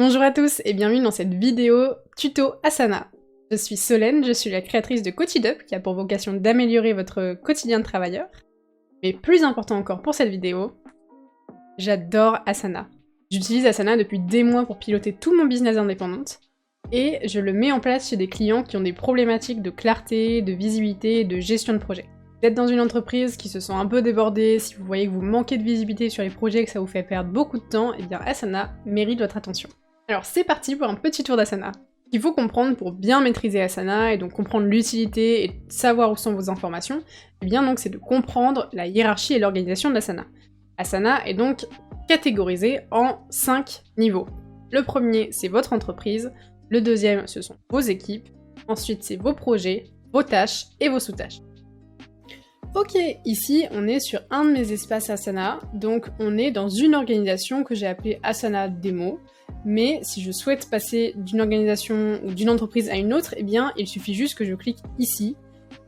Bonjour à tous et bienvenue dans cette vidéo tuto Asana. Je suis Solène, je suis la créatrice de CoachItup qui a pour vocation d'améliorer votre quotidien de travailleur. Mais plus important encore pour cette vidéo, j'adore Asana. J'utilise Asana depuis des mois pour piloter tout mon business indépendante et je le mets en place chez des clients qui ont des problématiques de clarté, de visibilité et de gestion de projet. Vous êtes dans une entreprise qui se sent un peu débordée, si vous voyez que vous manquez de visibilité sur les projets et que ça vous fait perdre beaucoup de temps, et bien Asana mérite votre attention. Alors c'est parti pour un petit tour d'Asana. Ce qu'il faut comprendre pour bien maîtriser Asana et donc comprendre l'utilité et savoir où sont vos informations, eh bien donc c'est de comprendre la hiérarchie et l'organisation d'Asana. Asana est donc catégorisé en 5 niveaux. Le premier, c'est votre entreprise. Le deuxième, ce sont vos équipes. Ensuite, c'est vos projets, vos tâches et vos sous-tâches. Ok, ici on est sur un de mes espaces Asana, donc on est dans une organisation que j'ai appelée Asana Demo, mais si je souhaite passer d'une organisation ou d'une entreprise à une autre, eh bien il suffit juste que je clique ici,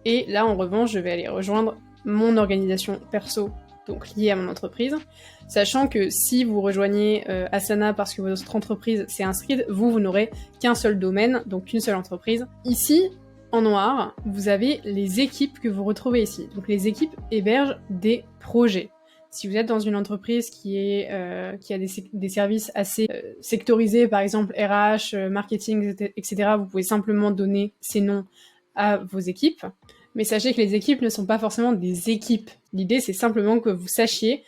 et là en revanche je vais aller rejoindre mon organisation perso, donc liée à mon entreprise, sachant que si vous rejoignez Asana parce que votre entreprise s'est inscrite, vous n'aurez qu'un seul domaine, donc qu'une seule entreprise. Ici, en noir, vous avez les équipes que vous retrouvez ici. Donc les équipes hébergent des projets. Si vous êtes dans une entreprise qui a des services assez sectorisés, par exemple RH, marketing, etc., vous pouvez simplement donner ces noms à vos équipes. Mais sachez que les équipes ne sont pas forcément des équipes. L'idée, c'est simplement que vous sachiez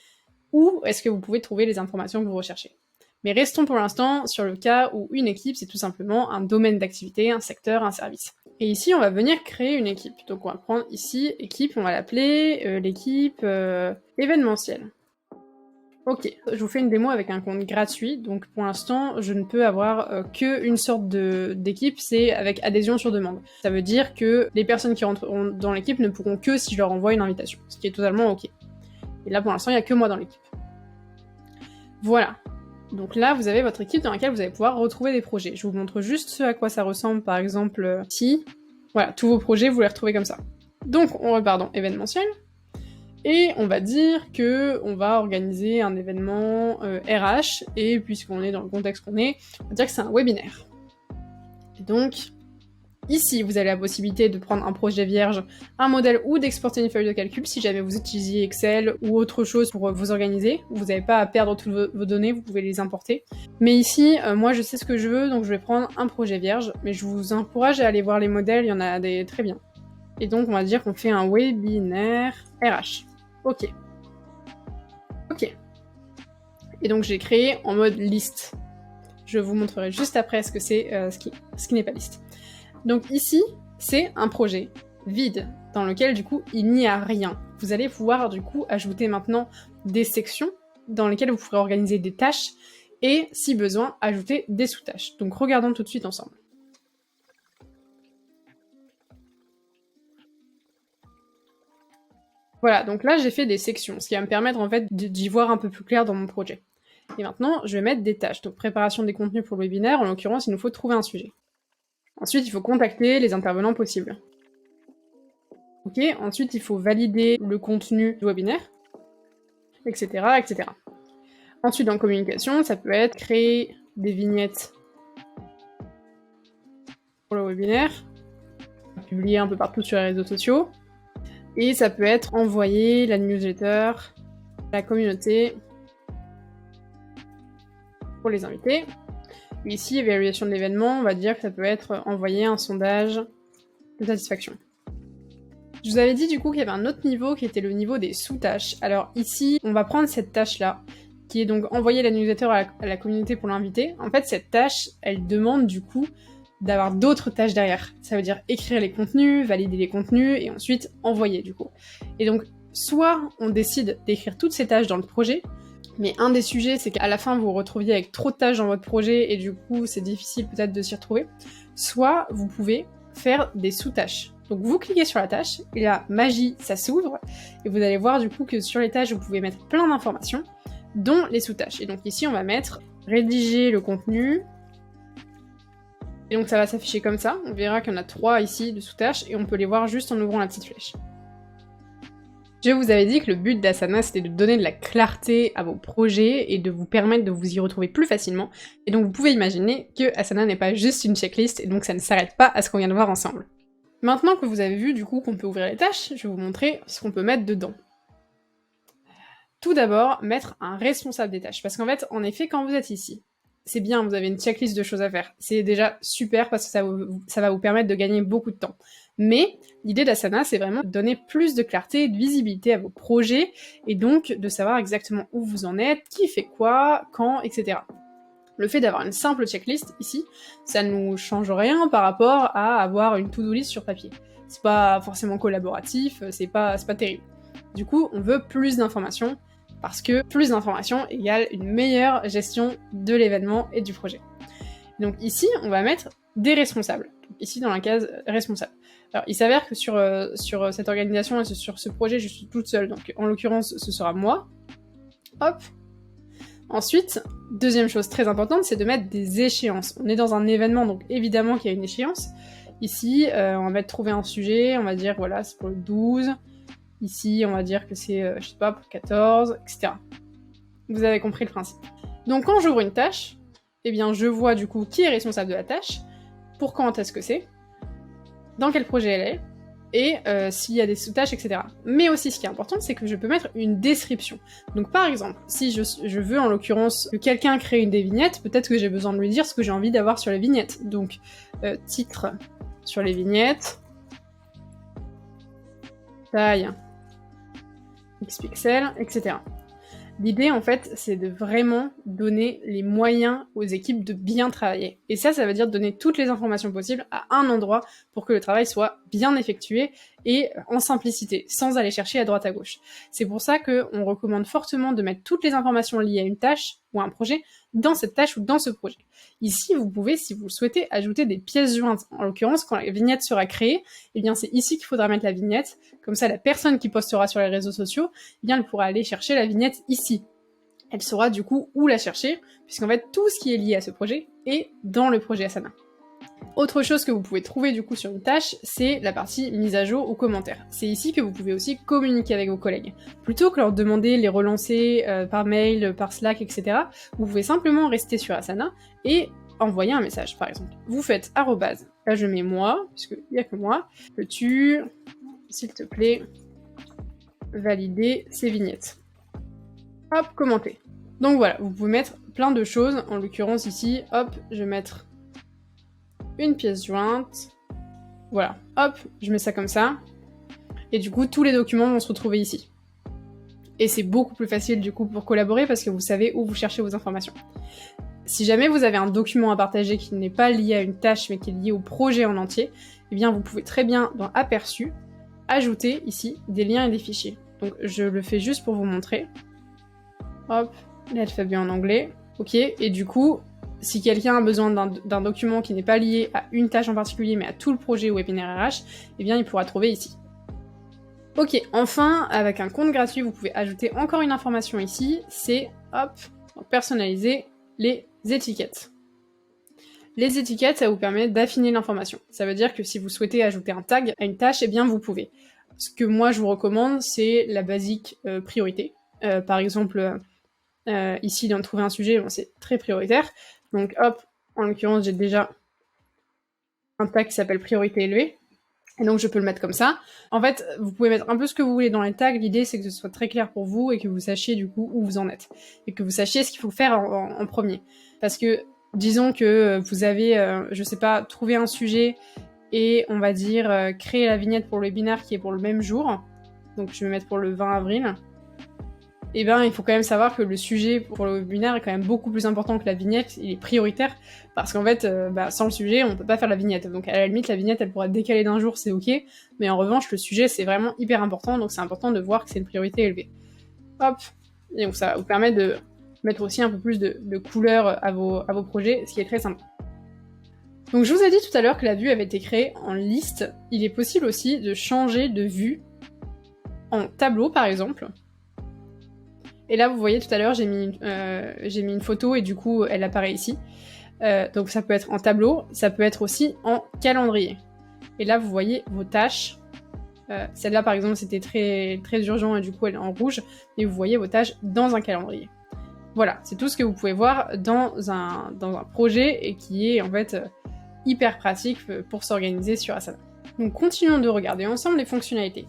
où est-ce que vous pouvez trouver les informations que vous recherchez. Mais restons pour l'instant sur le cas où une équipe, c'est tout simplement un domaine d'activité, un secteur, un service. Et ici, on va venir créer une équipe. Donc on va prendre ici, équipe, on va l'appeler l'équipe événementielle. Ok, je vous fais une démo avec un compte gratuit, donc pour l'instant, je ne peux avoir qu'une sorte d'équipe, c'est avec adhésion sur demande. Ça veut dire que les personnes qui rentrent dans l'équipe ne pourront que si je leur envoie une invitation, ce qui est totalement ok. Et là, pour l'instant, il n'y a que moi dans l'équipe. Voilà. Donc là, vous avez votre équipe dans laquelle vous allez pouvoir retrouver des projets. Je vous montre juste ce à quoi ça ressemble, par exemple, ici. Voilà, tous vos projets, vous les retrouvez comme ça. Donc, on repart dans événementiel. Et on va dire que on va organiser un événement RH, et puisqu'on est dans le contexte qu'on est, on va dire que c'est un webinaire. Et donc, ici, vous avez la possibilité de prendre un projet vierge, un modèle ou d'exporter une feuille de calcul si jamais vous utilisiez Excel ou autre chose pour vous organiser. Vous n'avez pas à perdre toutes vos données, vous pouvez les importer. Mais ici, moi je sais ce que je veux, donc je vais prendre un projet vierge, mais je vous encourage à aller voir les modèles, il y en a des très bien. Et donc on va dire qu'on fait un webinaire RH. Ok. Ok. Et donc j'ai créé en mode liste. Je vous montrerai juste après ce que c'est, ce qui n'est pas liste. Donc ici, c'est un projet vide, dans lequel du coup, il n'y a rien. Vous allez pouvoir du coup ajouter maintenant des sections dans lesquelles vous pourrez organiser des tâches et, si besoin, ajouter des sous-tâches. Donc regardons tout de suite ensemble. Voilà, donc là j'ai fait des sections, ce qui va me permettre en fait d'y voir un peu plus clair dans mon projet. Et maintenant, je vais mettre des tâches, donc préparation des contenus pour le webinaire, en l'occurrence, il nous faut trouver un sujet. Ensuite, il faut contacter les intervenants possibles. Ok, ensuite il faut valider le contenu du webinaire, etc., etc. Ensuite, dans communication, ça peut être créer des vignettes pour le webinaire, publier un peu partout sur les réseaux sociaux, et ça peut être envoyer la newsletter à la communauté pour les invités. Et ici, évaluation de l'événement, on va dire que ça peut être envoyer un sondage de satisfaction. Je vous avais dit du coup qu'il y avait un autre niveau qui était le niveau des sous-tâches. Alors ici, on va prendre cette tâche-là, qui est donc envoyer la newsletter à la communauté pour l'inviter. En fait, cette tâche, elle demande du coup d'avoir d'autres tâches derrière. Ça veut dire écrire les contenus, valider les contenus, et ensuite envoyer du coup. Et donc, soit on décide d'écrire toutes ces tâches dans le projet, mais un des sujets, c'est qu'à la fin, vous vous retrouviez avec trop de tâches dans votre projet, et du coup, c'est difficile peut-être de s'y retrouver. Soit vous pouvez faire des sous-tâches. Donc vous cliquez sur la tâche, et là, magie, ça s'ouvre, et vous allez voir du coup que sur les tâches, vous pouvez mettre plein d'informations, dont les sous-tâches. Et donc ici, on va mettre rédiger le contenu, et donc ça va s'afficher comme ça, on verra qu'il y en a 3 ici de sous-tâches, et on peut les voir juste en ouvrant la petite flèche. Je vous avais dit que le but d'Asana, c'était de donner de la clarté à vos projets et de vous permettre de vous y retrouver plus facilement. Et donc vous pouvez imaginer que Asana n'est pas juste une checklist, et donc ça ne s'arrête pas à ce qu'on vient de voir ensemble. Maintenant que vous avez vu du coup qu'on peut ouvrir les tâches, je vais vous montrer ce qu'on peut mettre dedans. Tout d'abord, mettre un responsable des tâches. Parce qu'en fait, en effet, quand vous êtes ici, c'est bien, vous avez une checklist de choses à faire. C'est déjà super parce que ça va vous permettre de gagner beaucoup de temps. Mais l'idée d'Asana, c'est vraiment de donner plus de clarté et de visibilité à vos projets, et donc de savoir exactement où vous en êtes, qui fait quoi, quand, etc. Le fait d'avoir une simple checklist ici, ça ne nous change rien par rapport à avoir une to-do list sur papier. C'est pas forcément collaboratif, c'est pas terrible. Du coup, on veut plus d'informations, parce que plus d'informations égale une meilleure gestion de l'événement et du projet. Donc ici, on va mettre des responsables. Donc ici, dans la case responsable. Alors, il s'avère que sur cette organisation et sur ce projet, je suis toute seule. Donc en l'occurrence, ce sera moi. Hop. Ensuite, deuxième chose très importante, c'est de mettre des échéances. On est dans un événement, donc évidemment qu'il y a une échéance. Ici, on va mettre trouver un sujet, on va dire, voilà, c'est pour le 12. Ici, on va dire que c'est, je sais pas, pour 14, etc. Vous avez compris le principe. Donc quand j'ouvre une tâche, eh bien je vois du coup qui est responsable de la tâche, pour quand est-ce que c'est, dans quel projet elle est, et s'il y a des sous-tâches, etc. Mais aussi, ce qui est important, c'est que je peux mettre une description. Donc par exemple, si je veux en l'occurrence que quelqu'un crée une des vignettes, peut-être que j'ai besoin de lui dire ce que j'ai envie d'avoir sur les vignettes. Donc titre sur les vignettes, taille, Xpixel, etc. L'idée, en fait, c'est de vraiment donner les moyens aux équipes de bien travailler. Et ça veut dire donner toutes les informations possibles à un endroit pour que le travail soit bien effectué et en simplicité, sans aller chercher à droite à gauche. C'est pour ça qu'on recommande fortement de mettre toutes les informations liées à une tâche ou à un projet dans cette tâche ou dans ce projet. Ici, vous pouvez, si vous le souhaitez, ajouter des pièces jointes. En l'occurrence, quand la vignette sera créée, eh bien c'est ici qu'il faudra mettre la vignette. Comme ça, la personne qui postera sur les réseaux sociaux, eh bien elle pourra aller chercher la vignette ici. Elle saura du coup où la chercher, puisqu'en fait tout ce qui est lié à ce projet est dans le projet Asana. Autre chose que vous pouvez trouver du coup sur une tâche, c'est la partie mise à jour ou commentaires. C'est ici que vous pouvez aussi communiquer avec vos collègues. Plutôt que leur demander, les relancer par mail, par Slack, etc., vous pouvez simplement rester sur Asana et envoyer un message, par exemple. Vous faites @, là je mets moi, puisqu'il n'y a que moi, peux-tu, s'il te plaît, valider ces vignettes. Hop, commenter. Donc voilà, vous pouvez mettre plein de choses, en l'occurrence ici, hop, je vais mettre une pièce jointe, voilà, hop, je mets ça comme ça, et du coup tous les documents vont se retrouver ici. Et c'est beaucoup plus facile du coup pour collaborer parce que vous savez où vous cherchez vos informations. Si jamais vous avez un document à partager qui n'est pas lié à une tâche mais qui est lié au projet en entier, eh bien vous pouvez très bien dans Aperçu ajouter ici des liens et des fichiers. Donc je le fais juste pour vous montrer. Hop, l'alphabet en anglais, ok, et du coup, si quelqu'un a besoin d'un document qui n'est pas lié à une tâche en particulier, mais à tout le projet webinaire RH, eh bien il pourra trouver ici. Ok, enfin, avec un compte gratuit, vous pouvez ajouter encore une information ici, c'est, hop, personnaliser les étiquettes. Les étiquettes, ça vous permet d'affiner l'information. Ça veut dire que si vous souhaitez ajouter un tag à une tâche, eh bien vous pouvez. Ce que moi je vous recommande, c'est la basique priorité. Par exemple, ici, dans trouver un sujet, bon, c'est très prioritaire. Donc hop, en l'occurrence, j'ai déjà un tag qui s'appelle priorité élevée. Et donc je peux le mettre comme ça. En fait, vous pouvez mettre un peu ce que vous voulez dans les tags. L'idée, c'est que ce soit très clair pour vous et que vous sachiez du coup où vous en êtes. Et que vous sachiez ce qu'il faut faire en premier. Parce que, disons que vous avez, je sais pas, trouvé un sujet et on va dire créer la vignette pour le webinaire qui est pour le même jour. Donc je vais mettre pour le 20 avril. Eh bien, il faut quand même savoir que le sujet pour le webinaire est quand même beaucoup plus important que la vignette, il est prioritaire, parce qu'en fait, sans le sujet, on peut pas faire la vignette. Donc à la limite, la vignette, elle pourra être décalée d'un jour, c'est ok, mais en revanche, le sujet, c'est vraiment hyper important, donc c'est important de voir que c'est une priorité élevée. Hop, et donc ça va vous permettre de mettre aussi un peu plus de couleur à vos projets, ce qui est très sympa. Donc je vous ai dit tout à l'heure que la vue avait été créée en liste. Il est possible aussi de changer de vue en tableau, par exemple. Et là, vous voyez, tout à l'heure, j'ai mis une photo et du coup, elle apparaît ici. Donc ça peut être en tableau, ça peut être aussi en calendrier. Et là, vous voyez vos tâches Celle-là, par exemple, c'était très, très urgent et du coup, elle est en rouge, et vous voyez vos tâches dans un calendrier. Voilà, c'est tout ce que vous pouvez voir dans un projet et qui est en fait hyper pratique pour s'organiser sur Asana. Donc continuons de regarder ensemble les fonctionnalités.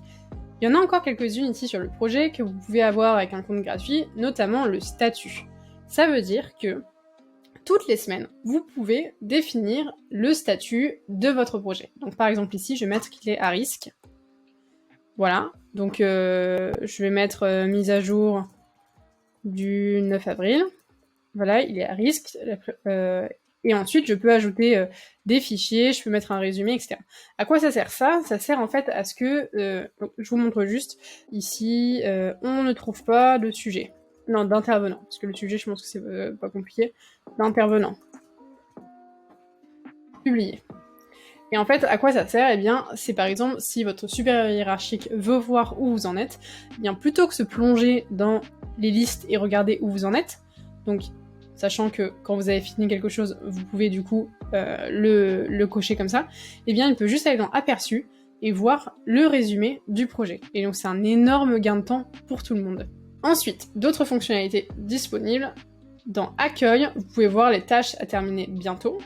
Il y en a encore quelques-unes ici sur le projet que vous pouvez avoir avec un compte gratuit, notamment le statut. Ça veut dire que toutes les semaines, vous pouvez définir le statut de votre projet. Donc par exemple ici, je vais mettre qu'il est à risque. Voilà, donc je vais mettre mise à jour du 9 avril. Voilà, il est à risque. Et ensuite, je peux ajouter des fichiers, je peux mettre un résumé, etc. À quoi ça sert ça? Ça sert en fait à ce que... je vous montre juste. Ici, on ne trouve pas de sujet. Non, d'intervenant. Parce que le sujet, je pense que c'est pas compliqué. D'intervenant. Publier. Et en fait, à quoi ça sert? Eh bien, c'est par exemple, si votre supérieur hiérarchique veut voir où vous en êtes, eh bien, plutôt que se plonger dans les listes et regarder où vous en êtes, donc sachant que quand vous avez fini quelque chose, vous pouvez du coup le cocher comme ça, eh bien il peut juste aller dans Aperçu et voir le résumé du projet. Et donc c'est un énorme gain de temps pour tout le monde. Ensuite, d'autres fonctionnalités disponibles. Dans Accueil, vous pouvez voir les tâches à terminer bientôt,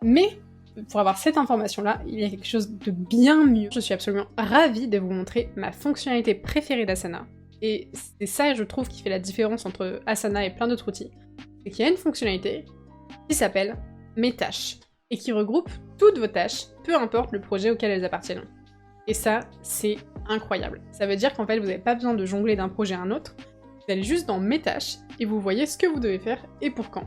mais pour avoir cette information-là, il y a quelque chose de bien mieux. Je suis absolument ravie de vous montrer ma fonctionnalité préférée d'Asana. Et c'est ça, je trouve, qui fait la différence entre Asana et plein d'autres outils. C'est qu'il y a une fonctionnalité qui s'appelle Mes tâches, et qui regroupe toutes vos tâches, peu importe le projet auquel elles appartiennent. Et ça, c'est incroyable. Ça veut dire qu'en fait, vous n'avez pas besoin de jongler d'un projet à un autre, vous allez juste dans Mes tâches, et vous voyez ce que vous devez faire et pour quand.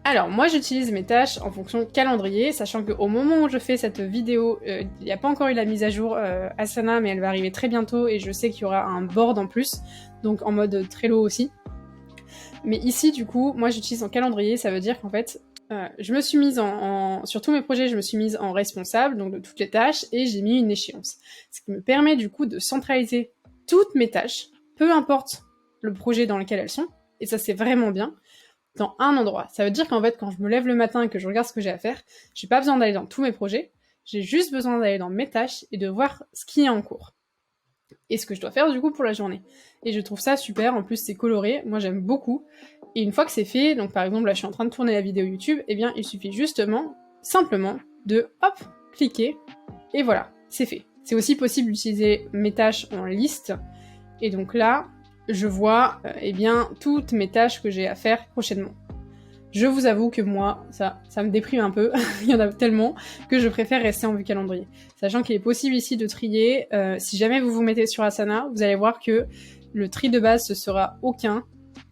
Alors, moi j'utilise mes tâches en fonction calendrier, sachant qu'au moment où je fais cette vidéo, il n'y a pas encore eu la mise à jour Asana, mais elle va arriver très bientôt, et je sais qu'il y aura un board en plus, donc en mode Trello aussi. Mais ici, du coup, moi j'utilise en calendrier, ça veut dire qu'en fait, je me suis mise sur tous mes projets, je me suis mise en responsable, donc de toutes les tâches, et j'ai mis une échéance. Ce qui me permet du coup de centraliser toutes mes tâches, peu importe le projet dans lequel elles sont, et ça c'est vraiment bien, dans un endroit. Ça veut dire qu'en fait, quand je me lève le matin et que je regarde ce que j'ai à faire, j'ai pas besoin d'aller dans tous mes projets, j'ai juste besoin d'aller dans mes tâches et de voir ce qui est en cours. Et ce que je dois faire du coup pour la journée. Et je trouve ça super, en plus c'est coloré, moi j'aime beaucoup. Et une fois que c'est fait, donc par exemple là je suis en train de tourner la vidéo YouTube, eh bien il suffit justement, simplement, de hop, cliquer, et voilà, c'est fait. C'est aussi possible d'utiliser mes tâches en liste, et donc là, je vois eh bien toutes mes tâches que j'ai à faire prochainement. Je vous avoue que moi, ça me déprime un peu, il y en a tellement, que je préfère rester en vue calendrier. Sachant qu'il est possible ici de trier, si jamais vous vous mettez sur Asana, vous allez voir que le tri de base ce sera aucun,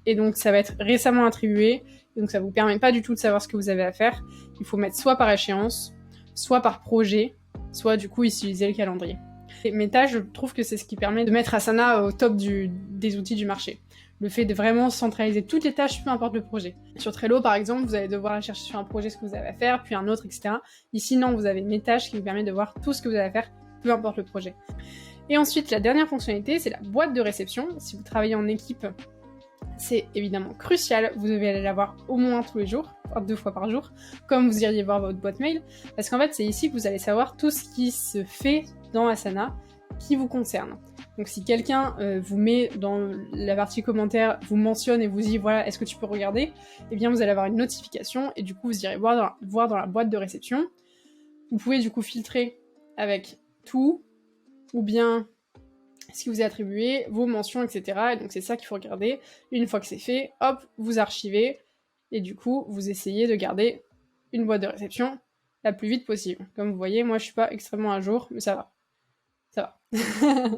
et donc ça va être récemment attribué, donc ça vous permet pas du tout de savoir ce que vous avez à faire. Il faut mettre soit par échéance, soit par projet, soit du coup utiliser le calendrier. Et mes tâches, je trouve que c'est ce qui permet de mettre Asana au top des outils du marché. Le fait de vraiment centraliser toutes les tâches, peu importe le projet. Sur Trello, par exemple, vous allez devoir aller chercher sur un projet ce que vous avez à faire, puis un autre, etc. Ici, non, vous avez mes tâches qui vous permettent de voir tout ce que vous avez à faire, peu importe le projet. Et ensuite, la dernière fonctionnalité, c'est la boîte de réception. Si vous travaillez en équipe, c'est évidemment crucial. Vous devez aller la voir au moins tous les jours, voire 2 fois par jour, comme vous iriez voir votre boîte mail. Parce qu'en fait, c'est ici que vous allez savoir tout ce qui se fait dans Asana qui vous concerne. Donc si quelqu'un vous met dans la partie commentaire, vous mentionne et vous dit voilà, est-ce que tu peux regarder, eh bien vous allez avoir une notification et du coup vous irez voir dans la boîte de réception. Vous pouvez du coup filtrer avec tout, ou bien ce qui vous est attribué, vos mentions, etc. Et donc c'est ça qu'il faut regarder. Une fois que c'est fait, hop, vous archivez, et du coup vous essayez de garder une boîte de réception la plus vite possible. Comme vous voyez, moi je suis pas extrêmement à jour, mais ça va. Ça va.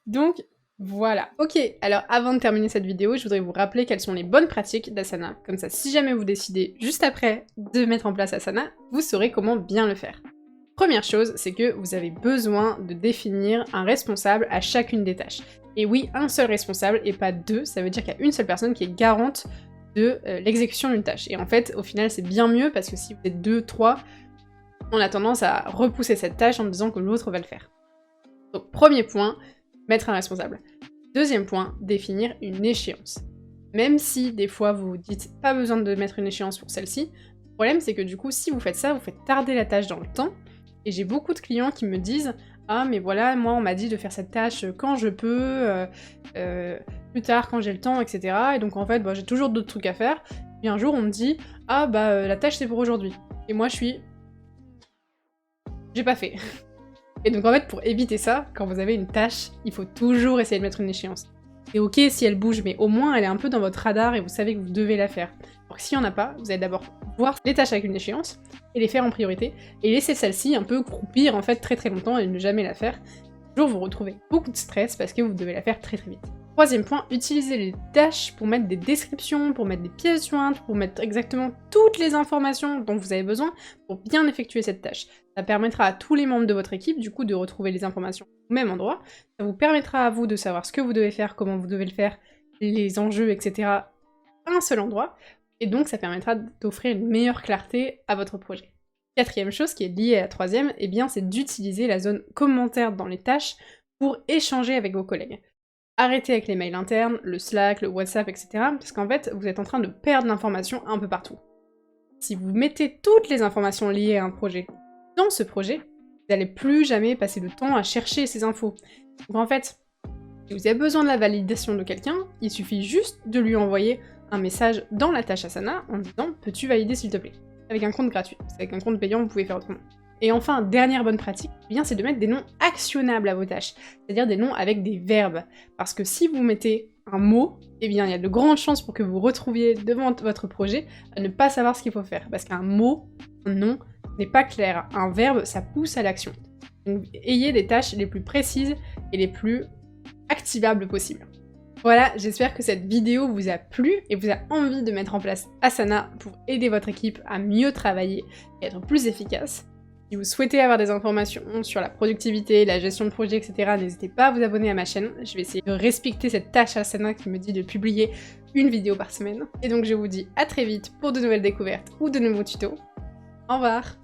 Donc, voilà. Ok, alors avant de terminer cette vidéo, je voudrais vous rappeler quelles sont les bonnes pratiques d'Asana. Comme ça, si jamais vous décidez juste après de mettre en place Asana, vous saurez comment bien le faire. Première chose, c'est que vous avez besoin de définir un responsable à chacune des tâches. Et oui, un seul responsable et pas 2, ça veut dire qu'il y a une seule personne qui est garante de l'exécution d'une tâche. Et en fait, au final, c'est bien mieux parce que si vous êtes 2, 3, on a tendance à repousser cette tâche en disant que l'autre va le faire. Donc premier point, mettre un responsable. Deuxième point, définir une échéance. Même si des fois vous vous dites pas besoin de mettre une échéance pour celle-ci, le problème c'est que du coup si vous faites ça, vous faites tarder la tâche dans le temps, et j'ai beaucoup de clients qui me disent ah mais voilà, moi on m'a dit de faire cette tâche quand je peux, plus tard quand j'ai le temps, etc. Et donc en fait, bah, j'ai toujours d'autres trucs à faire. Puis un jour on me dit, ah bah la tâche c'est pour aujourd'hui. Et moi je suis... j'ai pas fait. Et donc en fait, pour éviter ça, quand vous avez une tâche, il faut toujours essayer de mettre une échéance. C'est ok si elle bouge, mais au moins elle est un peu dans votre radar et vous savez que vous devez la faire. Alors que s'il n'y en a pas, vous allez d'abord voir les tâches avec une échéance et les faire en priorité, et laisser celle-ci un peu croupir en fait très longtemps et ne jamais la faire. Toujours vous retrouvez beaucoup de stress parce que vous devez la faire très vite. Troisième point, utilisez les tâches pour mettre des descriptions, pour mettre des pièces jointes, pour mettre exactement toutes les informations dont vous avez besoin pour bien effectuer cette tâche. Ça permettra à tous les membres de votre équipe, du coup, de retrouver les informations au même endroit. Ça vous permettra à vous de savoir ce que vous devez faire, comment vous devez le faire, les enjeux, etc. à un seul endroit. Et donc, ça permettra d'offrir une meilleure clarté à votre projet. Quatrième chose qui est liée à la troisième, eh bien, c'est d'utiliser la zone commentaire dans les tâches pour échanger avec vos collègues. Arrêtez avec les mails internes, le Slack, le WhatsApp, etc. parce qu'en fait, vous êtes en train de perdre l'information un peu partout. Si vous mettez toutes les informations liées à un projet dans ce projet, vous n'allez plus jamais passer le temps à chercher ces infos. Donc en fait, si vous avez besoin de la validation de quelqu'un, il suffit juste de lui envoyer un message dans la tâche Asana en disant « Peux-tu valider s'il te plaît ?» avec un compte gratuit. Avec un compte payant, vous pouvez faire autrement. Et enfin, dernière bonne pratique, eh bien c'est de mettre des noms actionnables à vos tâches, c'est-à-dire des noms avec des verbes. Parce que si vous mettez un mot, eh bien il y a de grandes chances pour que vous retrouviez devant votre projet à ne pas savoir ce qu'il faut faire. Parce qu'un mot, un nom, n'est pas clair. Un verbe, ça pousse à l'action. Donc ayez des tâches les plus précises et les plus activables possibles. Voilà, j'espère que cette vidéo vous a plu et vous a envie de mettre en place Asana pour aider votre équipe à mieux travailler et être plus efficace. Si vous souhaitez avoir des informations sur la productivité, la gestion de projet, etc., n'hésitez pas à vous abonner à ma chaîne. Je vais essayer de respecter cette tâche Asana qui me dit de publier une vidéo par semaine. Et donc je vous dis à très vite pour de nouvelles découvertes ou de nouveaux tutos. Au revoir!